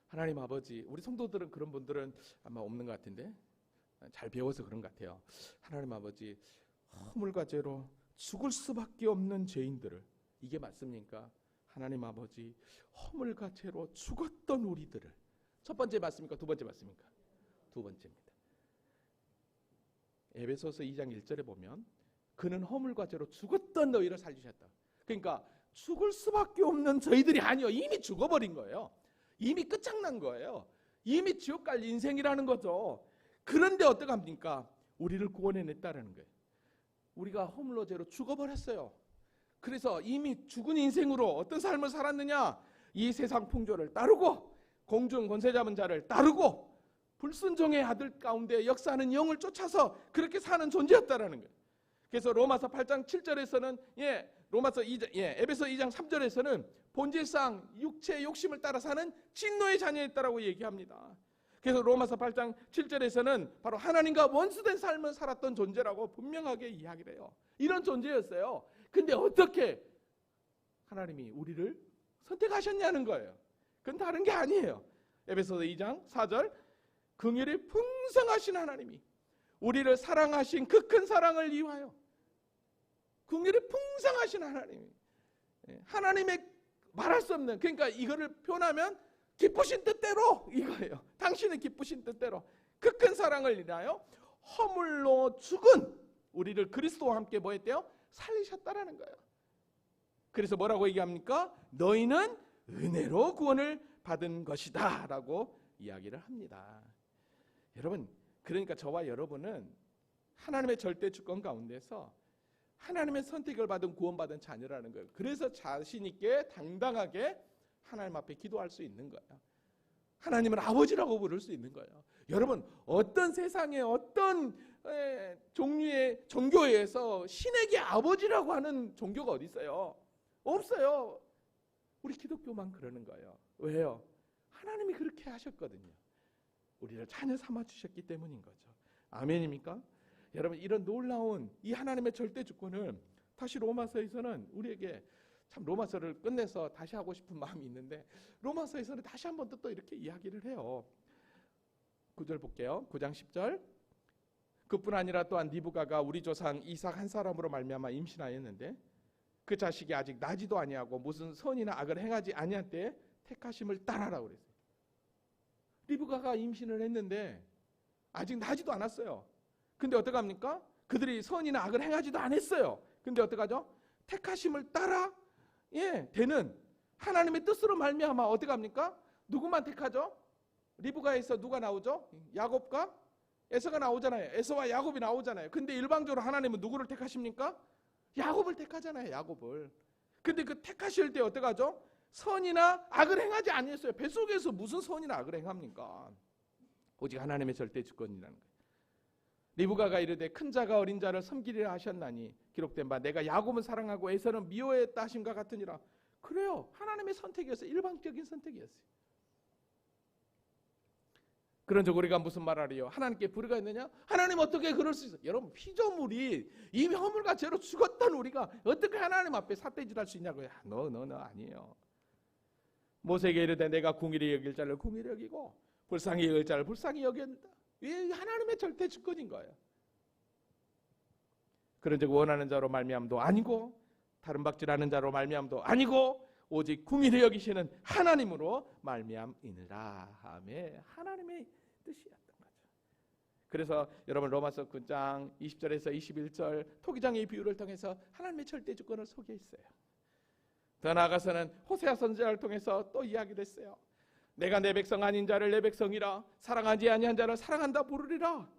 하나님 아버지, 우리 성도들은 그런 분들은 아마 없는 것 같은데 잘 배워서 그런 것 같아요. 하나님 아버지, 허물과 죄로 죽을 수밖에 없는 죄인들을, 이게 맞습니까? 하나님 아버지, 허물과 죄로 죽었던 우리들을, 첫 번째 맞습니까? 두 번째 맞습니까? 두 번째입니다. 에베소서 2장 1절에 보면 그는 허물과 죄로 죽었던 너희를 살리셨다. 그러니까 죽을 수밖에 없는 저희들이 아니요, 이미 죽어버린 거예요. 이미 끝장난 거예요. 이미 지옥 갈 인생이라는 거죠. 그런데 어떡합니까? 우리를 구원해냈다는 거예요. 우리가 허물로 죄로 죽어버렸어요. 그래서 이미 죽은 인생으로 어떤 삶을 살았느냐? 이 세상 풍조를 따르고 공중 권세 잡은 자를 따르고 불순종의 아들 가운데 역사하는 영을 쫓아서 그렇게 사는 존재였다라는 거예요. 그래서 로마서 8장 7절에서는 로마서 2장, 에베소 2장 3절에서는 본질상 육체의 욕심을 따라 사는 진노의 자녀였다라고 얘기합니다. 그래서 로마서 8장 7절에서는 바로 하나님과 원수된 삶을 살았던 존재라고 분명하게 이야기를 해요. 이런 존재였어요. 근데 어떻게 하나님이 우리를 선택하셨냐는 거예요. 그건 다른 게 아니에요. 에베소서 2장 4절, 긍휼이 풍성하신 하나님이 우리를 사랑하신 그 큰 사랑을 이유하여 긍휼이 풍성하신 하나님, 하나님의 말할 수 없는, 그러니까 이거를 표현하면 기쁘신 뜻대로 이거예요. 당신의 기쁘신 뜻대로 그 큰 사랑을 인하여 허물로 죽은 우리를 그리스도와 함께 뭐 했대요? 살리셨다라는 거예요. 그래서 뭐라고 얘기합니까? 너희는 은혜로 구원을 받은 것이다 라고 이야기를 합니다. 여러분, 그러니까 저와 여러분은 하나님의 절대 주권 가운데서 하나님의 선택을 받은 구원받은 자녀라는 거예요. 그래서 자신 있게 당당하게 하나님 앞에 기도할 수 있는 거예요. 하나님을 아버지라고 부를 수 있는 거예요. 여러분, 어떤 세상에 어떤 종류의 종교에서 신에게 아버지라고 하는 종교가 어디 있어요? 없어요. 우리 기독교만 그러는 거예요. 왜요? 하나님이 그렇게 하셨거든요. 우리를 자녀 삼아 주셨기 때문인 거죠. 아멘입니까? 여러분, 이런 놀라운 이 하나님의 절대 주권을 다시 로마서에서는 우리에게, 참 로마서를 끝내서 다시 하고 싶은 마음이 있는데 로마서에서는 다시 한 번 또 이렇게 이야기를 해요. 9절 볼게요. 9장 10절. 그뿐 아니라 또한 리브가가 우리 조상 이삭 한 사람으로 말미암아 임신하였는데 그 자식이 아직 나지도 아니하고 무슨 선이나 악을 행하지 아니할 때 택하심을 따라라고 그랬어요. 리브가가 임신을 했는데 아직 나지도 않았어요. 근데 어떡합니까? 그들이 선이나 악을 행하지도 않았어요. 근데 어떡하죠? 택하심을 따라 되는 하나님의 뜻으로 말미암아 어떡합니까? 누구만 택하죠? 리브가에서 누가 나오죠? 야곱과 에서가 나오잖아요. 에서와 야곱이 나오잖아요. 근데 일방적으로 하나님은 누구를 택하십니까? 야곱을 택하잖아요. 야곱을. 근데 그 택하실 때 어떡하죠? 선이나 악을 행하지 아니했어요. 뱃속에서 무슨 선이나 악을 행합니까? 오직 하나님의 절대 주권이라는 거예요. 리브가가 이르되 큰 자가 어린 자를 섬기리라 하셨나니 기록된 바 내가 야곱은 사랑하고 에서는 미워했다 하심과 같으니라. 그래요. 하나님의 선택이었어요. 일방적인 선택이었어요. 그런즉 우리가 무슨 말하리요? 하나님께 불의가 있느냐? 하나님 어떻게 그럴 수 있어요? 여러분, 피조물이 이미 허물과 죄로 죽었던 우리가 어떻게 하나님 앞에 삿대질할 수 있냐고요? 너 아니에요. 모세에게 이르되 내가 궁일이 여길 자를 궁일이 여기고 불쌍히 여길 자를 불쌍히 여긴다. 이 하나님의 절대 주권인 거예요. 그런즉 원하는 자로 말미암도 아니고 다른 박질하는 자로 말미암도 아니고 오직 궁일이 여기시는 하나님으로 말미암이니라. 아멘. 하나님의 뜻이었던 거죠. 그래서 여러분 로마서 9장 20절에서 21절 토기장의 비유를 통해서 하나님의 절대 주권을 소개했어요. 더 나아가서는 호세아 선지자를 통해서 또 이야기를 했어요. 내가 내 백성 아닌 자를 내 백성이라 사랑하지 아니한 자를 사랑한다 부르리라.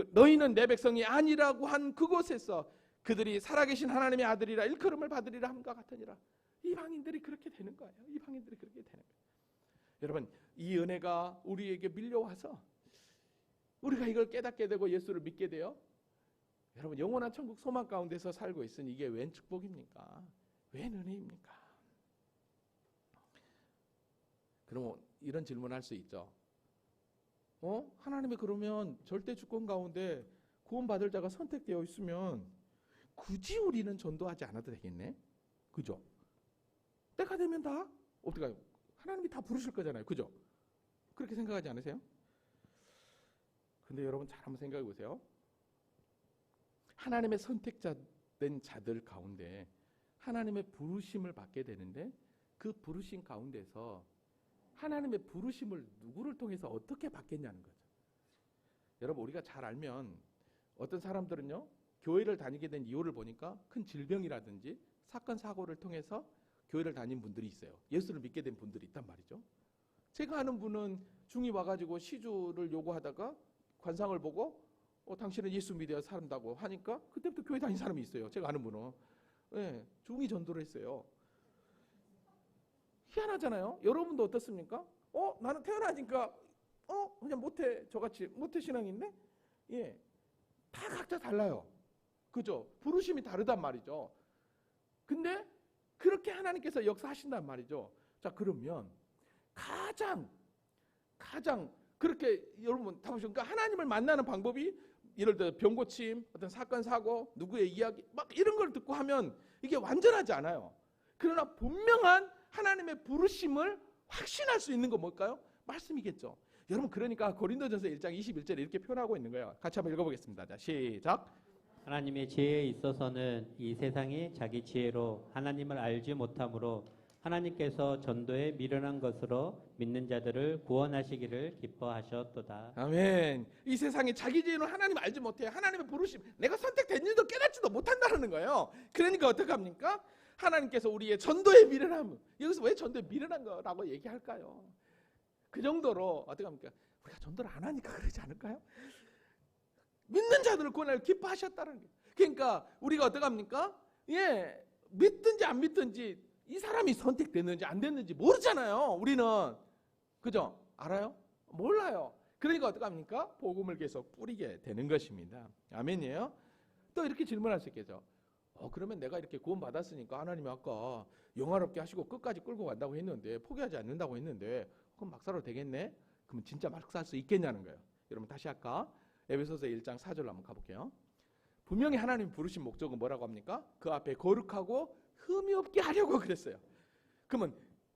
너희는 내 백성이 아니라고 한 그곳에서 그들이 살아계신 하나님의 아들이라 일컬음을 받으리라 함과 같으니라. 이방인들이 그렇게 되는 거예요. 이방인들이 그렇게 되는 거예요. 여러분, 이 은혜가 우리에게 밀려와서 우리가 이걸 깨닫게 되고 예수를 믿게 돼요. 여러분, 영원한 천국 소망 가운데서 살고 있으니 이게 웬 축복입니까? 웬 은혜입니까? 그럼 이런 질문할 수 있죠. 하나님이 그러면 절대 주권 가운데 구원받을 자가 선택되어 있으면 굳이 우리는 전도하지 않아도 되겠네? 그죠? 때가 되면 다 어떻게 해요? 하나님이 다 부르실 거잖아요. 그죠? 그렇게 생각하지 않으세요? 근데 여러분 잘 한번 생각해 보세요. 하나님의 선택된 자들 가운데 하나님의 부르심을 받게 되는데 그 부르심 가운데서 하나님의 부르심을 누구를 통해서 어떻게 받겠냐는 거죠. 여러분, 우리가 잘 알면 어떤 사람들은요, 교회를 다니게 된 이유를 보니까 큰 질병이라든지 사건 사고를 통해서 교회를 다닌 분들이 있어요. 예수를 믿게 된 분들이 있단 말이죠. 제가 아는 분은 중이 와가지고 시주를 요구하다가 관상을 보고 당신은 예수 믿어야 산다고 하니까 그때부터 교회 다닌 사람이 있어요. 제가 아는 분은. 중이 전도를 했어요. 희한하잖아요. 여러분도 어떻습니까? 나는 태어나니까 그냥 저같이 모태 신앙인데 다 각자 달라요. 그죠? 부르심이 다르단 말이죠. 근데 그렇게 하나님께서 역사하신단 말이죠. 자, 그러면 가장 그렇게 여러분 다 보시니까 하나님을 만나는 방법이 예를 들어 병고침, 어떤 사건 사고, 누구의 이야기 막 이런 걸 듣고 하면 이게 완전하지 않아요. 그러나 분명한 하나님의 부르심을 확신할 수 있는 건 뭘까요? 말씀이겠죠. 여러분 그러니까 고린도전서 1장 21절에 이렇게 표현하고 있는 거예요. 같이 한번 읽어보겠습니다. 자, 시작.
하나님의 지혜에 있어서는 이 세상이 자기 지혜로 하나님을 알지 못하므로 하나님께서 전도에 미련한 것으로 믿는 자들을 구원하시기를 기뻐하셨도다.
아멘. 이 세상에 자기 지혜로 하나님 알지 못해. 하나님의 부르심, 내가 선택됐는지도 깨닫지도 못한다는 거예요. 그러니까 어떻게 합니까? 하나님께서 우리의 전도에 미련함, 여기서 왜 전도에 미련한 거라고 얘기할까요? 그 정도로 어떻게 합니까? 우리가 전도를 안 하니까 그러지 않을까요? 믿는 자들을 구원하려 기뻐하셨다는 거예요. 그러니까 우리가 어떻게 합니까? 예, 믿든지 안 믿든지 이 사람이 선택됐는지 안 됐는지 모르잖아요. 우리는. 그죠? 알아요? 몰라요. 그러니까 어떻게 합니까? 복음을 계속 뿌리게 되는 것입니다. 아멘이에요? 또 이렇게 질문할 수 있겠죠. 그러면 내가 이렇게 구원 받았으니까 하나님이 아까 영화롭게 하시고 끝까지 끌고 간다고 했는데, 포기하지 않는다고 했는데, 그럼 막 살아도 되겠네? 그러면 진짜 막 살 수 있겠냐는 거예요. 여러분 다시 할까? 에베소서 1장 4절로 한번 가볼게요. 분명히 하나님 부르신 목적은 뭐라고 합니까? 그 앞에 거룩하고 흠이 없게 하려고 그랬어요. 그러면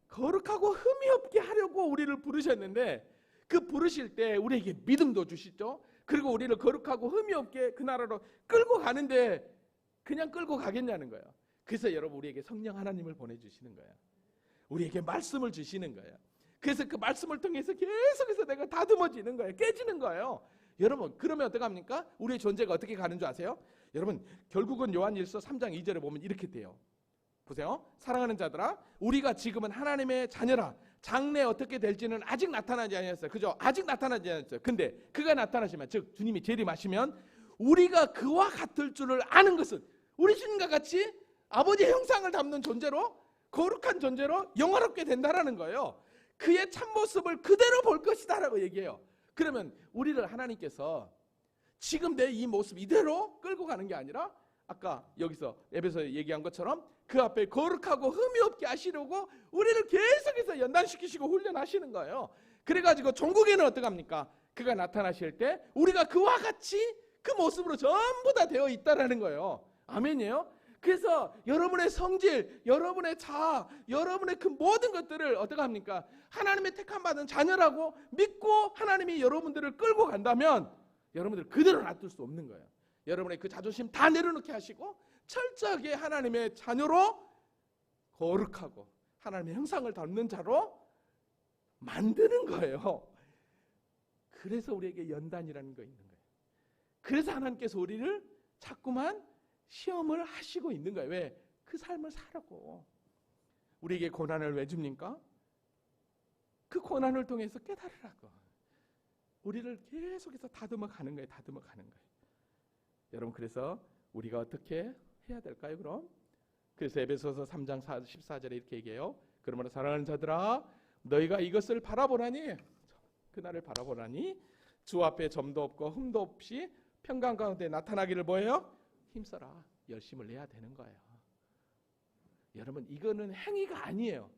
거룩하고 흠이 없게 하려고 우리를 부르셨는데, 그 부르실 때 우리에게 믿음도 주시죠. 그리고 우리를 거룩하고 흠이 없게 그 나라로 끌고 가는데 그냥 끌고 가겠냐는 거예요. 그래서 여러분 우리에게 성령 하나님을 보내주시는 거예요. 우리에게 말씀을 주시는 거예요. 그래서 그 말씀을 통해서 계속해서 내가 다듬어지는 거예요. 깨지는 거예요. 여러분 그러면 어떡합니까? 우리의 존재가 어떻게 가는 줄 아세요? 여러분 결국은 요한일서 3장 2절에 보면 이렇게 돼요. 보세요. 사랑하는 자들아, 우리가 지금은 하나님의 자녀라. 장래 어떻게 될지는 아직 나타나지 않았어요. 그죠? 아직 나타나지 않았어요. 근데 그가 나타나시면, 즉 주님이 재림하시면 우리가 그와 같을 줄을 아는 것은, 우리 주님과 같이 아버지의 형상을 담는 존재로, 거룩한 존재로 영화롭게 된다라는 거예요. 그의 참모습을 그대로 볼 것이다라고 얘기해요. 그러면 우리를 하나님께서 지금 내 이 모습 이대로 끌고 가는 게 아니라, 아까 여기서 에베소에 얘기한 것처럼 그 앞에 거룩하고 흠이 없게 하시려고 우리를 계속해서 연단시키시고 훈련하시는 거예요. 그래가지고 종국에는 어떡합니까? 그가 나타나실 때 우리가 그와 같이 그 모습으로 전부 다 되어 있다라는 거예요. 아멘이에요? 그래서 여러분의 성질, 여러분의 자아, 여러분의 그 모든 것들을 어떻게 합니까? 하나님의 택함 받은 자녀라고 믿고 하나님이 여러분들을 끌고 간다면 여러분들 그대로 놔둘 수 없는 거예요. 여러분의 그 자존심 다 내려놓게 하시고 철저하게 하나님의 자녀로 거룩하고 하나님의 형상을 담는 자로 만드는 거예요. 그래서 우리에게 연단이라는 거 있는 거예요. 그래서 하나님께서 우리를 자꾸만 시험을 하시고 있는 거예요. 왜? 그 삶을 살라고. 우리에게 고난을 왜 줍니까? 그 고난을 통해서 깨달으라고. 우리를 계속해서 다듬어 가는 거예요. 다듬어 가는 거예요. 여러분 그래서 우리가 어떻게 해야 될까요? 그럼 그래서 에베소서 3장 14절에 이렇게 얘기해요. 그러므로 사랑하는 자들아, 너희가 이것을 바라보라니, 그날을 바라보라니 주 앞에 점도 없고 흠도 없이 평강 가운데 나타나기를 뭐예요? 힘써라. 열심을 내야 되는 거예요. 여러분 이거는 행위가 아니에요.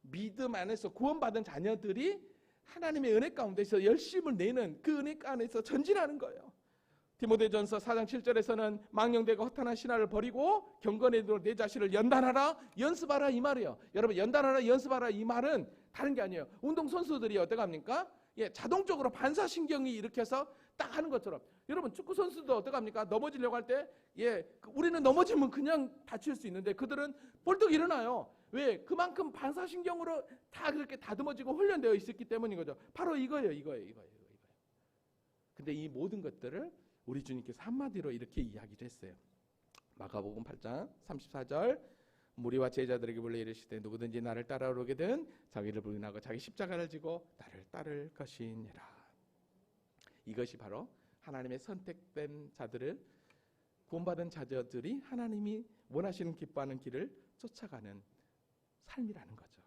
믿음 안에서 구원받은 자녀들이 하나님의 은혜 가운데서 열심을 내는 그 은혜 안에서 전진하는 거예요. 디모데전서 4장 7절에서는 망령되고 허탄한 신화를 버리고 경건에도 내 자신을 연단하라, 연습하라 이 말이에요. 여러분 연단하라, 연습하라 이 말은 다른 게 아니에요. 운동선수들이 어떻게 합니까? 자동적으로 반사신경이 이렇게 해서 딱 하는 것처럼, 여러분 축구 선수도 어떻게 합니까? 넘어지려고 할 때 우리는 넘어지면 그냥 다칠 수 있는데 그들은 벌떡 일어나요. 왜? 그만큼 반사신경으로 다 그렇게 다듬어지고 훈련되어 있었기 때문인 거죠. 바로 이거예요. 근데 이 모든 것들을 우리 주님께서 한마디로 이렇게 이야기를 했어요. 마가복음 8장 34절, 무리와 제자들에게 불러 이르시되 누구든지 나를 따라오려거든 자기를 부인하고 자기 십자가를 지고 나를 따를 것이니라. 이것이 바로 하나님의 선택된 자들을, 구원받은 자녀들이 하나님이 원하시는 기뻐하는 길을 쫓아가는 삶이라는 거죠.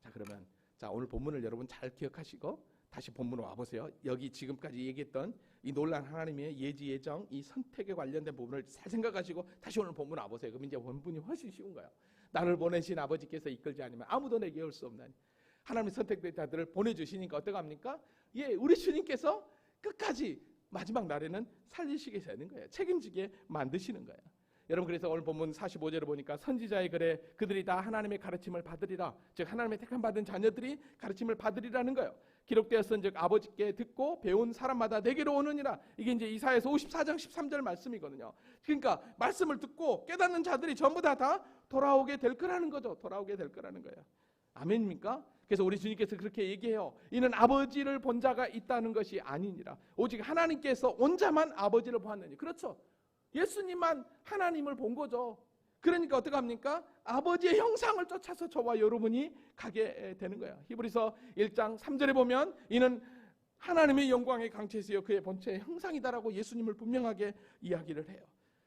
자 그러면 오늘 본문을 여러분 잘 기억하시고 다시 본문으로 와보세요. 여기 지금까지 얘기했던 이 놀라운 하나님의 예지 예정, 이 선택에 관련된 부분을 잘 생각하시고 다시 오늘 본문 와보세요. 그럼 이제 본문이 훨씬 쉬운 거예요. 나를 보내신 아버지께서 이끌지 않으면 아무도 내게 올 수 없나니, 하나님의 선택된 자들을 보내주시니까 어떡합니까? 우리 주님께서 끝까지 마지막 날에는 살리시게 되는 거예요. 책임지게 만드시는 거예요. 여러분 그래서 오늘 본문 45절을 보니까 선지자의 글에 그들이 다 하나님의 가르침을 받으리라, 즉 하나님의 택함 받은 자녀들이 가르침을 받으리라는 거예요. 기록되었은즉 아버지께 듣고 배운 사람마다 내게로 오느니라. 이게 이제 이사야서 54장 13절 말씀이거든요. 그러니까 말씀을 듣고 깨닫는 자들이 전부 다 돌아오게 될 거라는 거죠. 돌아오게 될 거라는 거예요. 아멘입니까? 그래서 우리 주님께서 그렇게 얘기해요. 이는 아버지를 본 자가 있다는 것이 아니니라. 오직 하나님께서 온 자만 아버지를 보았느니. 그렇죠. 예수님만 하나님을 본 거죠. 그러니까 어떻게 합니까? 아버지의 형상을 쫓아서 저와 여러분이 가게 되는 거예요. 히브리서 1장 3절에 보면 이는 하나님의 영광의 강체시여 그의 본체의 형상이다라고 예수님을 분명하게 이야기를 해요.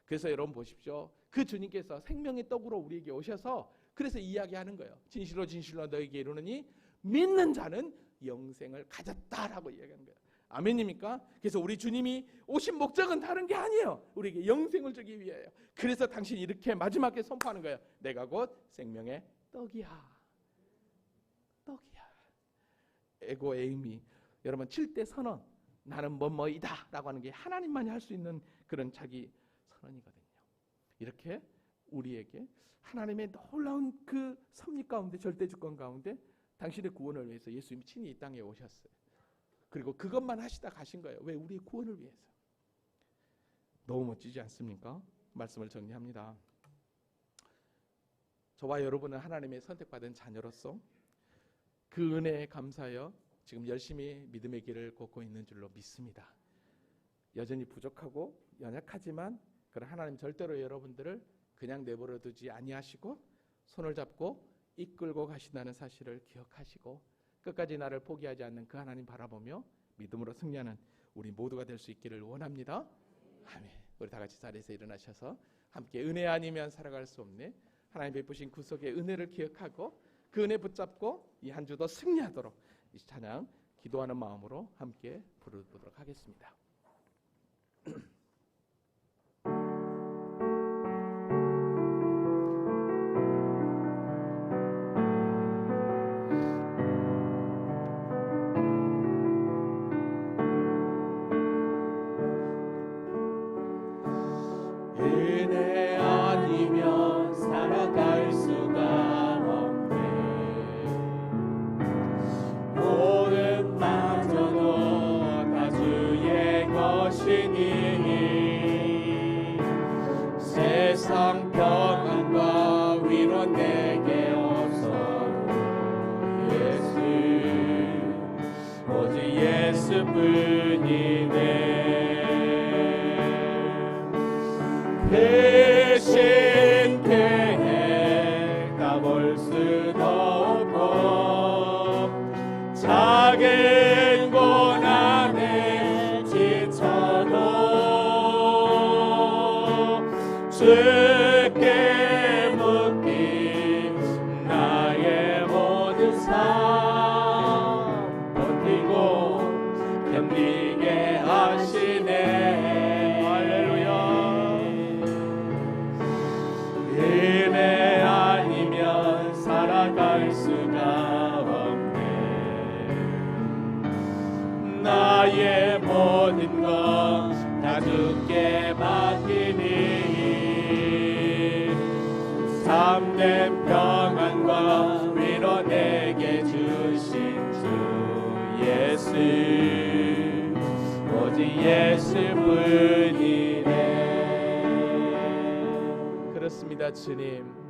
그래서 여러분 보십시오. 그 주님께서 생명의 떡으로 우리에게 오셔서 그래서 이야기하는 거예요. 진실로 진실로 너에게 이르노니 믿는 자는 영생을 가졌다라고 이야기하는 거예요. 아멘입니까? 그래서 우리 주님이 오신 목적은 다른 게 아니에요. 우리에게 영생을 주기 위하여. 그래서 당신이 이렇게 마지막에 선포하는 거예요. 내가 곧 생명의 떡이야. 떡이야. 에고 에이미. 여러분 7대 선언. 나는 뭐뭐이다 라고 하는 게 하나님만이 할 수 있는 그런 자기 선언이거든요. 이렇게 우리에게 하나님의 놀라운 그 섭리 가운데, 절대 주권 가운데 당신의 구원을 위해서 예수님이 친히 이 땅에 오셨어요. 그리고 그것만 하시다 가신 거예요. 왜? 우리의 구원을 위해서. 너무 멋지지 않습니까? 말씀을 정리합니다. 저와 여러분은 하나님의 선택받은 자녀로서 그 은혜에 감사하여 지금 열심히 믿음의 길을 걷고 있는 줄로 믿습니다. 여전히 부족하고 연약하지만 그런 하나님 절대로 여러분들을 그냥 내버려 두지 아니하시고 손을 잡고 이끌고 가신다는 사실을 기억하시고 끝까지 나를 포기하지 않는 그 하나님 바라보며 믿음으로 승리하는 우리 모두가 될 수 있기를 원합니다. 아멘. 우리 다 같이 자리에서 일어나셔서 함께 은혜 아니면 살아갈 수 없네 하나님 베푸신 구속의 은혜를 기억하고 그 은혜 붙잡고 이 한 주도 승리하도록 이 찬양 기도하는 마음으로 함께 부르도록 하겠습니다.
은혜 아니면 살아갈 수가 없네. 모든 마저도 다 주의 것이니 세상 평안과 위로 내게 없어 예수 오직 예수뿐이네. 대신 계획 가볼 수도 없고 작은 고난에 지쳐도 주께 묻기 나의 모든 삶 버티고 견디게 하시네. 은혜 아니면 살아갈 수가 없네. 나의 모든 것 다 주께 맡기니 참된 평안과 위로 내게 주신 주 예수 오직 예수뿐이네.
그렇습니다. 주님